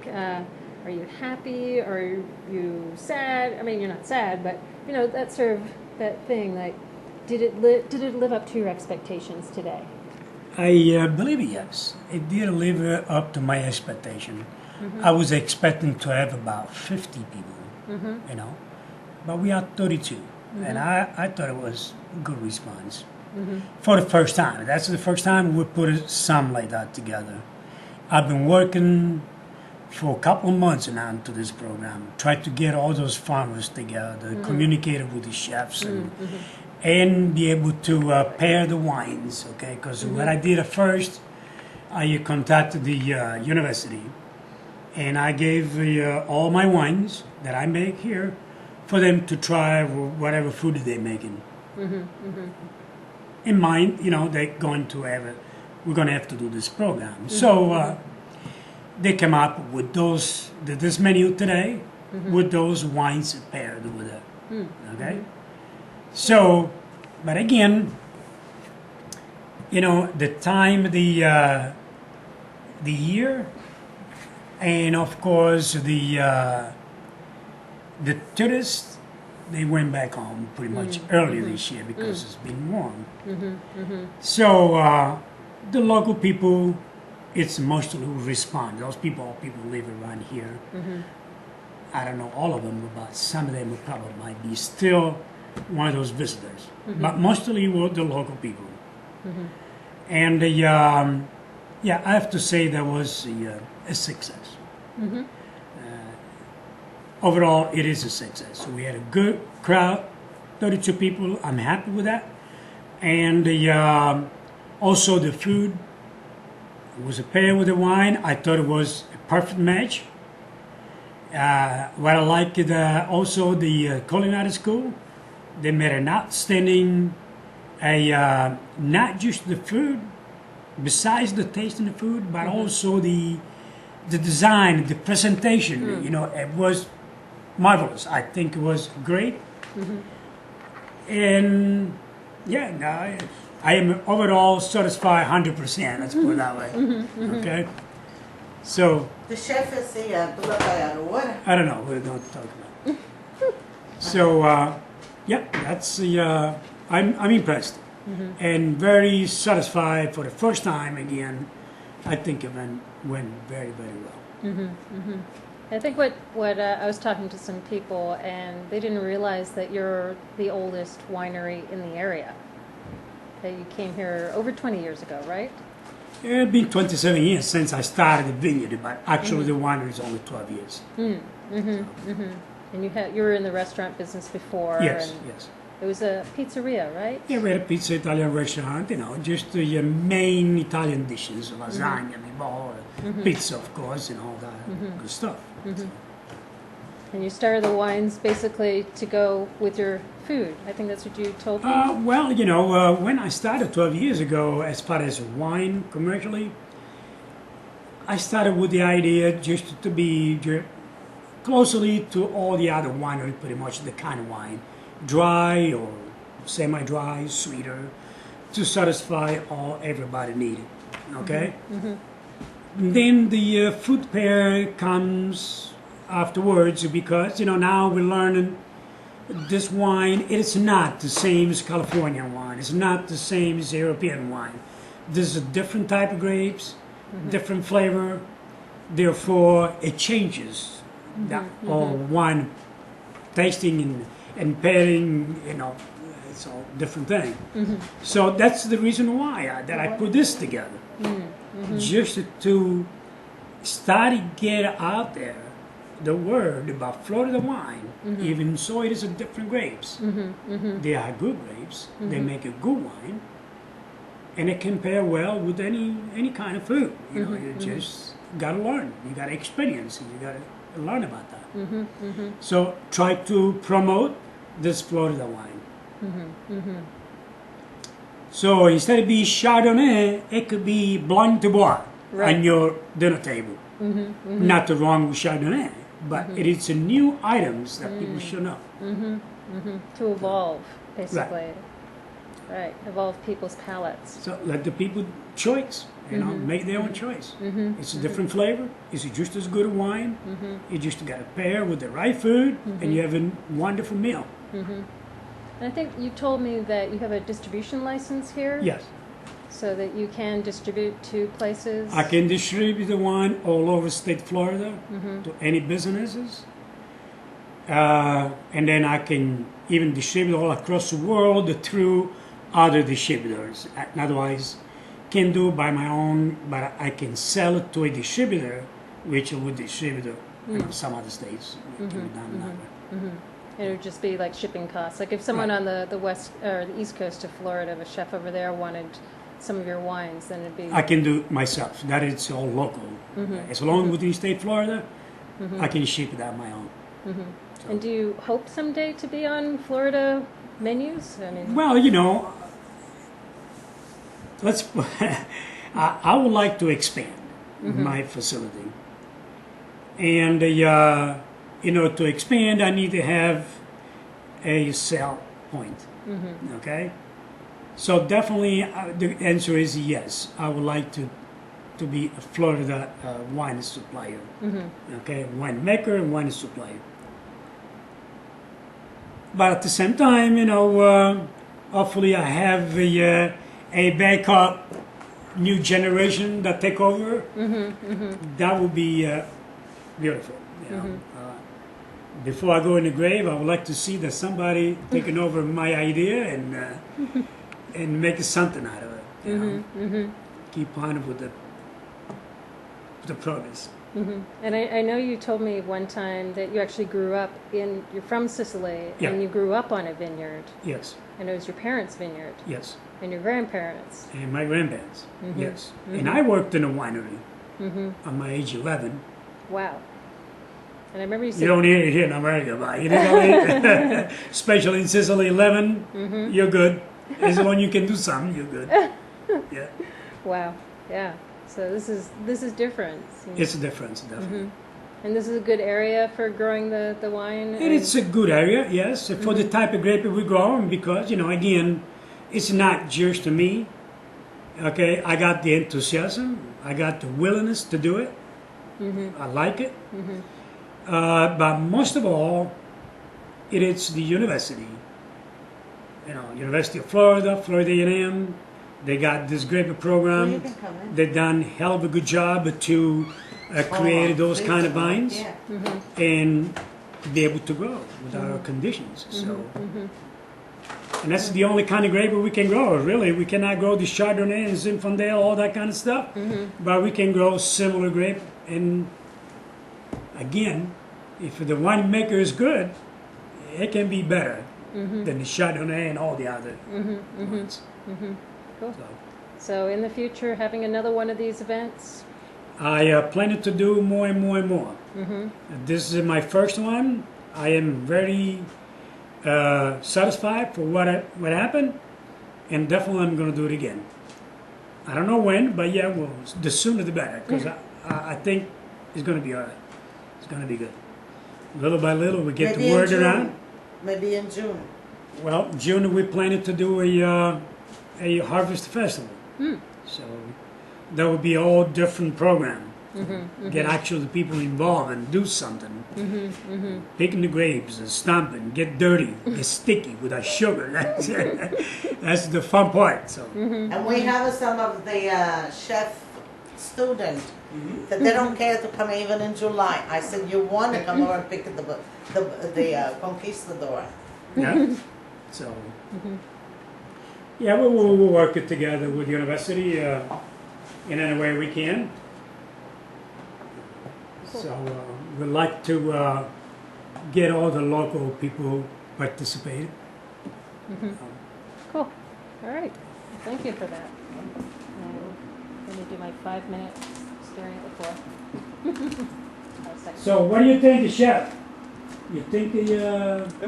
Are you happy? Are you sad? I mean, you're not sad, but you know that sort of that thing. Like, did it live up to your expectations today? I believe yes. It did live up to my expectation. I was expecting to have about 50 people, you know, but we are 32, and I thought it was a good response for the first time. That's the first time we put something like that together. I've been working for a couple of months now into this program, tried to get all those farmers together, communicated with the chefs, and be able to pair the wines, okay? Because what I did at first, I contacted the university, and I gave all my wines that I make here for them to try whatever food they're making. In mind, you know, they're going to have we're going to have to do this program. So they came up with this menu today with those wines paired with it, okay? So, but again, you know, the time, the year, and of course the tourists, they went back home pretty much early this year because it's been warm. So the local people, it's mostly who respond. Those people live around here. I don't know all of them, but some of them probably might be still one of those visitors. But mostly were the local people. And yeah, I have to say that was a success. Overall, it is a success. We had a good crowd, 32 people. I'm happy with that. And also the food was a pair with the wine. I thought it was a perfect match. What I liked also the culinary school. They made an outstanding, not just the food, besides the taste of the food, but also the design, the presentation. You know, it was marvelous. I think it was great. And yeah, no, I am overall satisfied 100%. Let's put it that way. Okay. So The chef is the water. I don't know. We're going to talk about. So yeah, that's the. I'm impressed and very satisfied for the first time again. I think it went very well. I think what I was talking to some people, and they didn't realize that you're the oldest winery in the area. That you came here over 20 years ago, right? It's been 27 years since I started the vineyard, but actually the winery is only 12 years. And you were in the restaurant business before. Yes, and yes. It was a pizzeria, right? Yeah, we had a pizza Italian restaurant, you know, just the main Italian dishes, lasagna, meatball, pizza, of course, and all that good stuff. So. And you started the wines basically to go with your food. I think that's what you told me. Well, you know, when I started 12 years ago, as far as wine commercially, I started with the idea just to be closely to all the other wineries, pretty much the kind of wine, dry or semi-dry, sweeter, to satisfy all everybody needed. Okay. Then the food pair comes afterwards because you know now we're learning this wine. It is not the same as Californian wine. It's not the same as European wine. This is a different type of grapes, different flavor. Therefore, it changes that all wine tasting and pairing. You know, it's all different thing. So that's the reason why I put this together, just to start to get out there the word about Florida wine. Even so, it is a different grapes. They are good grapes. They make a good wine, and it can pair well with any kind of food. You know, you just gotta learn. You gotta experience. You gotta learn about that. So try to promote this Florida wine. So instead of being Chardonnay, it could be Blanc de Bois on your dinner table. Not wrong with Chardonnay, but it is a new items that people should know. To evolve, basically. Right. Right, evolve people's palates. So let the people choice, make their own choice. It's a different flavor. It's just as good a wine. You just got to pair with the right food, and you have a wonderful meal. And I think you told me that you have a distribution license here? Yes. So that you can distribute to places? I can distribute the wine all over state Florida to any businesses. And then I can even distribute all across the world through other distributors. Otherwise, can do by my own, but I can sell it to a distributor, which would distribute some other states. It can be done that way. It would just be like shipping costs. Like if someone on the west or the east coast of Florida, if a chef over there wanted some of your wines, then it'd be... I can do it myself. That is all local. As long as within state Florida, I can ship it on my own. So. And do you hope someday to be on Florida menus? I mean, well, let's. I would like to expand my facility, and to expand, I need to have a sell point. Okay, so definitely the answer is yes. I would like to be a Florida wine supplier. Okay, winemaker and wine supplier. But at the same time, hopefully I have a backup new generation that take over. That would be beautiful. Before I go in the grave, I would like to see that somebody taking over my idea and make something out of it. Keep on with the progress. And I know you told me one time that you actually grew up you're from Sicily, and you grew up on a vineyard. Yes. And it was your parents' vineyard. Yes. And your grandparents. And my grandparents. Yes. And I worked in a winery on my age 11. Wow. And I remember you said... You don't hear it here in America, but you know, especially in Sicily, 11, you're good. As long as you can do something, you're good. Yeah. Wow. Yeah. So this is different. It's a difference, definitely. And this is a good area for growing the wine? It's a good area, yes, for the type of grape we grow, and because, again, it's not just me. Okay, I got the enthusiasm, I got the willingness to do it. I like it. But most of all, it is the university. University of Florida, Florida A&M. They got this grape program. They done hell of a good job to create those kind of vines and be able to grow with our conditions. So, and that's the only kind of grape we can grow. Really, we cannot grow the Chardonnay and Zinfandel, all that kind of stuff. But we can grow similar grape. And again, if the winemaker is good, it can be better than the Chardonnay and all the other ones. Cool. So in the future, having another one of these events? I plan to do more and more and more. This is my first one. I am very satisfied for what happened, and definitely I'm going to do it again. I don't know when, but yeah, well, the sooner the better, because I think it's going to be all right. It's going to be good. Little by little, we get the word around. Maybe in June. Well, June we planning to do a harvest festival. So that would be a whole different program. Get actually people involved and do something. Picking the grapes and stomping, get dirty, get sticky with our sugar. That's the fun part. So. And we have some of the chef students that they don't care to come even in July. I said, you want to come over and pick the conquistador. Yeah. So. Yeah, we'll work it together with the university in any way we can. So we'd like to get all the local people participated. Cool. All right. Well, thank you for that. Let me do my 5 minutes staring at the floor. So what do you think, chef? You think the